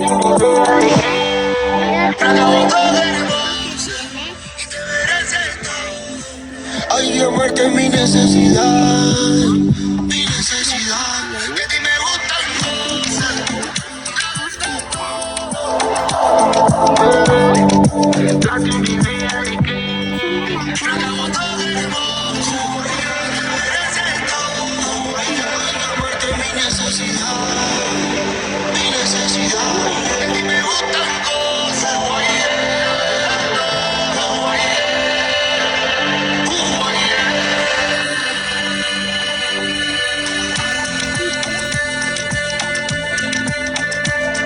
Ay, amarte es mi necesidad, mi necesidad. De ti me gustan.